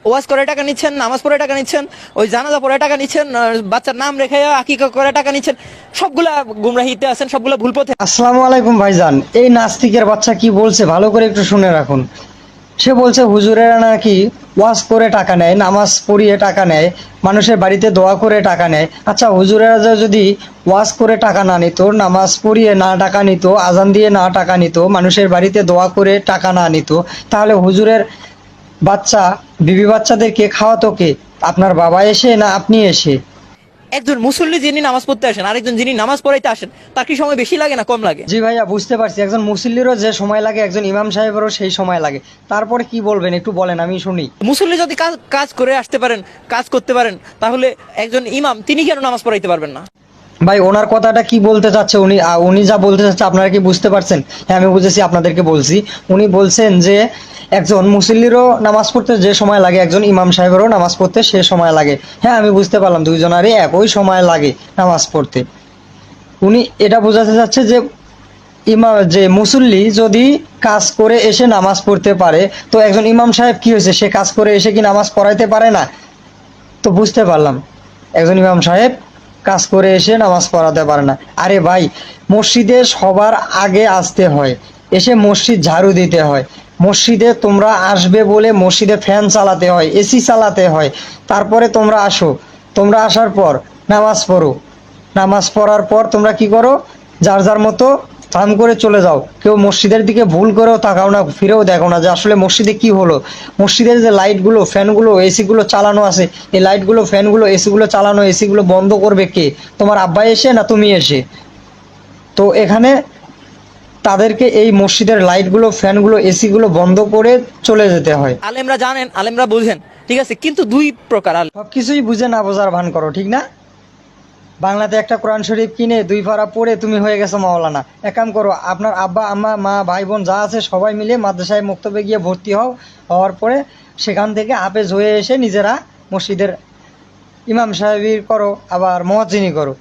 ওয়াজ করে টাকা নিচ্ছেন, নামাজ পড়ে টাকা নিচ্ছেন, ওই জানাজা পড়ে টাকা নিচ্ছেন, বাচ্চার নাম রেখে আকিকা করে টাকা নিচ্ছেন, সবগুলা গুমরাহিতে আছেন, সবগুলা ভুল পথে। আসসালামু আলাইকুম ভাইজান। এই নাস্তিকের বাচ্চা কি বলছে ভালো করে একটু শুনে রাখুন। সে বলছে হুজুরেরা নাকি ওয়াজ করে টাকা নেয়, নামাজ পড়িয়ে টাকা নেয়, মানুষের বাড়িতে দোয়া করে টাকা নেয়। আচ্ছা, হুজুরেরা যদি ওয়াজ করে টাকা না নিত, নামাজ পড়িয়ে না টাকা নিত, আজান দিয়ে না টাকা নিত, মানুষের বাড়িতে দোয়া করে টাকা না নিত, তাহলে হুজুরের বাচ্চা বিবি বাচ্চাদেরকে খাওয়াতো কে? আপনার বাবা এসে না আপনি এসে? একজন মুসল্লি যিনি নামাজ পড়তে আসেন, আরেকজন যিনি নামাজ পড়াইতে আসেন, তার কি সময় বেশি লাগে না কম লাগে? জি ভাইয়া, বুঝতে পারছি। একজন মুসল্লিরও যে সময় লাগে, একজন ইমাম সাহেবেরও সেই সময় লাগে। তারপরে কি বলবেন একটু বলেন, আমি শুনি। মুসল্লি যদি কাজ কাজ করে আসতে পারেন, কাজ করতে পারেন, তাহলে একজন ইমাম তিনি কেন নামাজ পড়াইতে পারবেন না? ভাই, ওনার কথাটা কি বলতে চাচ্ছে উনি? উনি যা বলতে চাচ্ছে আপনারা কি বুঝতে পারছেন? হ্যাঁ, আমি বুঝেছি, আপনাদেরকে বলছি। উনি বলছেন যে একজন মুসল্লিরও নামাজ পড়তে যে সময় লাগে, একজন ইমাম সাহেবেরও নামাজ পড়তে সে সময় লাগে। হ্যাঁ, আমি বুঝতে পারলাম, দুইজনারই একই সময় লাগে নামাজ পড়তে। উনি এটা বোঝাতে চাচ্ছে যে যে মুসল্লি যদি কাজ করে এসে নামাজ পড়তে পারে, তো একজন ইমাম সাহেব কি হয়েছে, সে কাজ করে এসে কি নামাজ পড়াইতে পারে না? তো বুঝতে পারলাম, একজন ইমাম সাহেব কাজ করে এসে নামাজ পড়াতে পারে না। আরে ভাই, মসজিদে সবার আগে আসতে হয়, এসে মসজিদ ঝাড়ু দিতে হয়। মসজিদে তোমরা আসবে বলে মসজিদে ফ্যান চালাতে হয়, এসি চালাতে হয়। তারপরে তোমরা আসো, তোমরা আসার পর নামাজ পড়ো। নামাজ পড়ার পর তোমরা কি করো? যার যার মতো কাম করে চলে যাও। কেউ মসজিদের দিকে ভুল করেও তাকাও না, ফিরেও দেখো না যে আসলে মসজিদে কি হলো। মসজিদের যে লাইটগুলো, ফ্যানগুলো, এসিগুলো চালানো আছে, এই লাইটগুলো, ফ্যানগুলো, এসিগুলো চালানো, এসিগুলো বন্ধ করবে কে? তোমার আব্বা এসে না তুমি এসে? তো এখানে তাদেরকে এই মসজিদের লাইটগুলো, ফ্যানগুলো, এসিগুলো বন্ধ করে চলে যেতে হয়। আলেমরা জানেন, আলেমরা বুঝেন, ঠিক আছে, কিন্তু দুই প্রকার আলেম। সব কিছুই বুঝে না বোঝার ভান করো, ঠিক না? বাংলাতে একটা কোরআন শরীফ কিনে 2 পারা পড়ে তুমি হয়ে গেছো মাওলানা। এক কাম করো, আপনার আব্বা আম্মা, মা, ভাই বোন যা আছে সবাই মিলে মাদ্রাসায় মক্তবে গিয়ে ভর্তি হও। হওয়ার পরে সেখান থেকে হাফেজ হয়ে এসে নিজেরা মসজিদের ইমাম সাহেবী করো, আবার মুয়াজ্জিনি করো।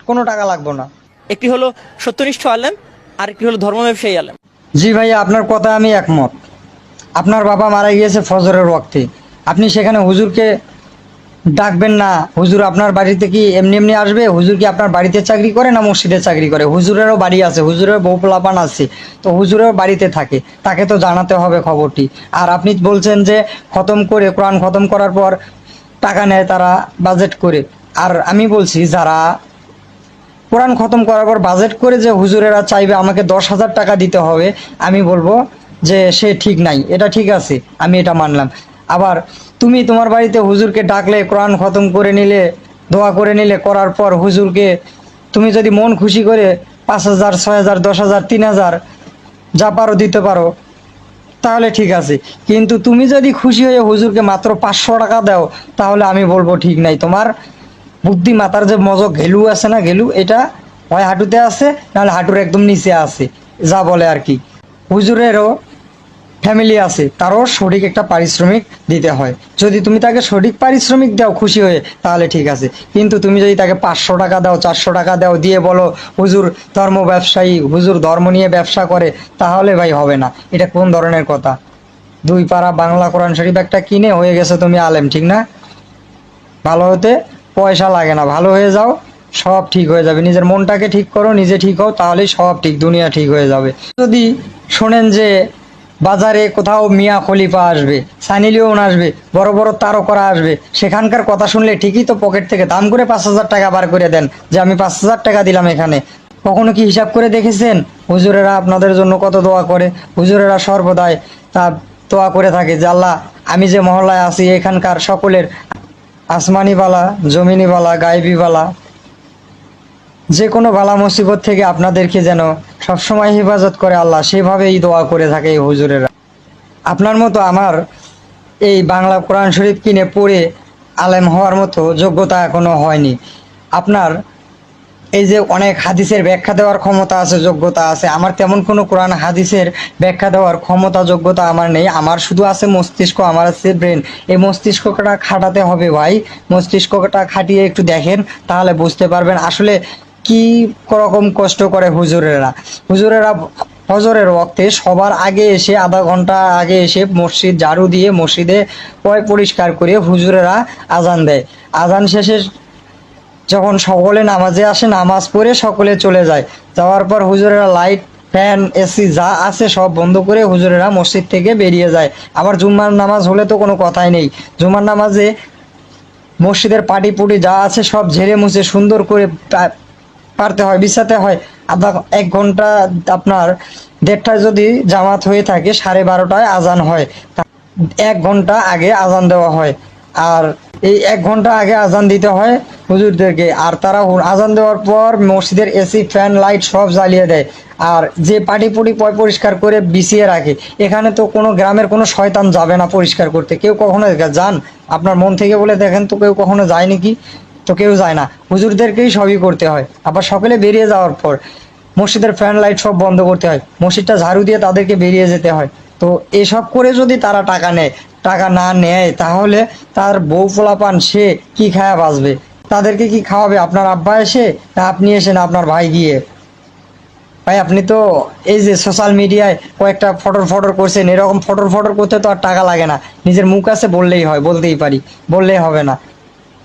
কোনো টাকা লাগবে না। একটি হলো সত্যনিষ্ঠ আলেম, আর একটি হলো ধর্ম ব্যবসায়ী আলেম। জি ভাইয়া, আপনার কথা আমি একমত। আপনার বাবা মারা গিয়েছে ফজরের ওয়াক্তে, আপনি সেখানে হুজুরকে ডাকবেন না? হুজুর আপনার বাড়িতে কি এমনি এমনি আসবে? হুজুর কি আপনার বাড়িতে চাকরি করে না মসজিদে চাকরি করে? হুজুরেরও বাড়ি আছে, হুজুরের বউ পোলাপান আছে, তো হুজুরের বাড়িতে থাকে, তাকে তো জানাতে হবে খবরটি। আর আপনি বলছেন যে খতম করে, কোরআন খতম করার পর টাকা নেয় তারা বাজেট করে। আর আমি বলছি, যারা কোরআন খতম করার পর বাজেট করে যে হুজুরেরা চাইবে আমাকে 10,000 টাকা দিতে হবে, আমি বলবো যে সে ঠিক নাই। এটা ঠিক আছে, আমি এটা মানলাম। আবার তুমি তোমার বাড়িতে হুজুরকে ডাকলে, কোরআন খতম করে নিলে, দোয়া করে নিলে, করার পর হুজুরকে তুমি যদি মন খুশি করে 5,000, 6,000, 10,000, 3,000 যা পারো দিতে পারো, তাহলে ঠিক আছে। কিন্তু তুমি যদি খুশি হয়ে হুজুরকে মাত্র 500 টাকা দাও, তাহলে আমি বলবো ঠিক নাই। তোমার বুদ্ধি, মাথার যে মজক ঘেলু আছে না, ঘেলু, এটা হয় হাঁটুতে আছে, নাহলে হাঁটুর একদম নিচে আছে, যা বলে আর কি। হুজুরেরও ফ্যামিলি আছে, তারও সঠিক একটা পারিশ্রমিক দিতে হয়। যদি তুমি তাকে সঠিক পারিশ্রমিক দাও খুশি হয়ে, তাহলে ঠিক আছে। কিন্তু তুমি যদি তাকে 500 টাকা দাও, 400 টাকা দাও, দিয়ে বলো হুজুর ধর্ম ব্যবসায়ী, হুজুর ধর্ম নিয়ে ব্যবসা করে, তাহলে ভাই হবে না। এটা কোন ধরনের কথা? 2 পারা বাংলা কোরআন শরীফ একটা কিনে হয়ে গেছে তুমি আলেম, ঠিক না? ভালো হতে পয়সা লাগে না, ভালো হয়ে যাও, সব ঠিক হয়ে যাবে। নিজের মনটাকে ঠিক করো, নিজে ঠিক হও, তাহলেই সব ঠিক, দুনিয়া ঠিক হয়ে যাবে। যদি শোনেন যে বাজারে কোথাও মিয়া খলিফা আসবে, সানি লিওন আসবে, বড় বড় তারকারা আসবে, সেখানকার কথা শুনলে ঠিকই তো পকেট থেকে দাম করে 5,000 টাকা বার করে দেন যে আমি 5,000 টাকা দিলাম এখানে। কখনো কি হিসাব করে দেখেছেন হুজুরেরা আপনাদের জন্য কত দোয়া করে? হুজুরেরা সর্বদাই তা দোয়া করে থাকে যে আল্লাহ, আমি যে মহল্লায় আছি এখানকার সকলের আসমানি বালা, জমিনি বালা, গায়েবী বালা, যে কোনো বালা মুসিবত থেকে আপনাদেরকে যেন সবসময় হেফাজত করে আল্লাহ, সেভাবেই দোয়া করে থাকে এই হুজুরেরা। আপনার মতো আমার এই বাংলা কোরআন শরীফ কিনে পড়ে আলেম হওয়ার মতো যোগ্যতা এখনো হয়নি। আপনার এই যে অনেক হাদিসের ব্যাখ্যা দেওয়ার ক্ষমতা আছে, যোগ্যতা আছে, আমার তেমন কোনো কোরআন হাদিসের ব্যাখ্যা দেওয়ার ক্ষমতা, যোগ্যতা আমার নেই। আমার শুধু আছে মস্তিষ্ক, আমার আছে ব্রেন। এই মস্তিষ্কটা খাটাতে হবে ভাই। মস্তিষ্কটা খাটিয়ে একটু দেখেন, তাহলে বুঝতে পারবেন আসলে কি রকম কষ্ট করে হুজুরেরা। হুজুরেরা ফজরের ওয়াক্তে সবার আগে এসে আধা ঘন্টা আগে এসে মসজিদ ঝাড়ু দিয়ে মসজিদে পরিষ্কার করে হুজুরেরা আজান দেয়। আজান শেষে যখন সকলে নামাজে আসে, নামাজ পড়ে সকলে চলে যায়। যাওয়ার পর হুজুরেরা লাইট, ফ্যান, এসি যা আছে সব বন্ধ করে হুজুরেরা মসজিদ থেকে বেরিয়ে যায়। আবার জুম্মার নামাজ হলে তো কোনো কথাই নেই। জুম্মার নামাজে মসজিদের পাটি পুটি যা আছে সব ঝেড়ে মুছে সুন্দর করে পারতে হয়, বিছাতে হয়। আধা 1 ঘন্টা, আপনার 1:30টায় যদি জামাত হয়ে থাকে 12:30টায় আজান হয়। 1 ঘন্টা আগে আজান দেওয়া হয়। আর এই 1 ঘন্টা আগে আজান দিতে হয় হুজুরদেরকে। আর তারা আজান দেওয়ার পর মসজিদের এসি, ফ্যান, লাইট সব জ্বালিয়ে দেয়। আর যে পাটি পুটি পরিষ্কার করে বিছিয়ে রাখে। এখানে তো কোনো গ্রামের কোনো শয়তান যাবে না পরিষ্কার করতে। কেউ কখনো যান? আপনার মন থেকে বলে দেখেন তো, কেউ কখনো যায় নাকি? তো কেউ যায় না, হুজুরদেরকেই সবই করতে হয়। আবার সকালে বেরিয়ে যাওয়ার পর মসজিদের ফ্যান লাইট সব বন্ধ করতে হয়, মসজিদটা ঝাড়ু দিয়ে তাদেরকে বেরিয়ে যেতে হয়। তো এসব করে যদি তারা টাকা নেয়, টাকা না নেয় তাহলে তার বউ পোলাপান সে কি খায়া বাঁচবে? তাদেরকে কি খাওয়াবে? আপনার আব্বা এসে, না আপনি এসে, না আপনার ভাই গিয়ে? ভাই আপনি তো এই যে সোশ্যাল মিডিয়ায় কয়েকটা ফটোর করছেন, এরকম ফটোর করতে তো আর টাকা লাগে না। নিজের মুখ আছে বললেই হয়, বলতেই পারি, বললেই হবে না।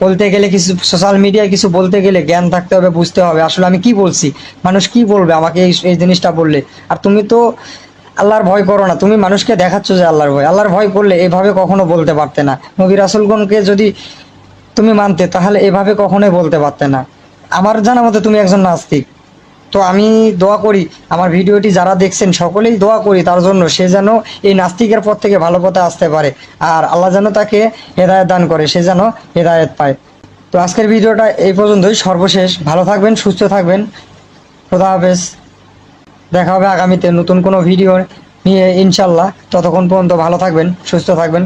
বলতে গেলে কিছু, সোশ্যাল মিডিয়ায় কিছু বলতে গেলে জ্ঞান থাকতে হবে, বুঝতে হবে আসলে আমি কি বলছি, মানুষ কি বলবে আমাকে এই জিনিসটা বললে। আর তুমি তো আল্লাহর ভয় করো না, তুমি মানুষকে দেখাচ্ছ যে আল্লাহর ভয় করলে এভাবে কখনো বলতে পারতে না। নবী রাসূলগণকে যদি তুমি মানতে তাহলে এভাবে কখনোই বলতে পারতে না। আমার জানা মতে তুমি একজন নাস্তিক। তো আমি দোয়া করি, আমার ভিডিওটি যারা দেখছেন সকলেই দোয়া করি তার জন্য, সে যেন এই নাস্তিকের পথ থেকে ভালো পথে আসতে পারে। আর আল্লাহ যেন তাকে হেদায়েত দান করে, সে যেন হেদায়েত পায়। তো আজকের ভিডিওটা এই পর্যন্তই, সর্বশেষ ভালো থাকবেন, সুস্থ থাকবেন। খোদা হাফেজ। দেখা হবে আগামীতে নতুন কোনো ভিডিও নিয়ে ইনশাল্লাহ। ততক্ষণ পর্যন্ত ভালো থাকবেন, সুস্থ থাকবেন।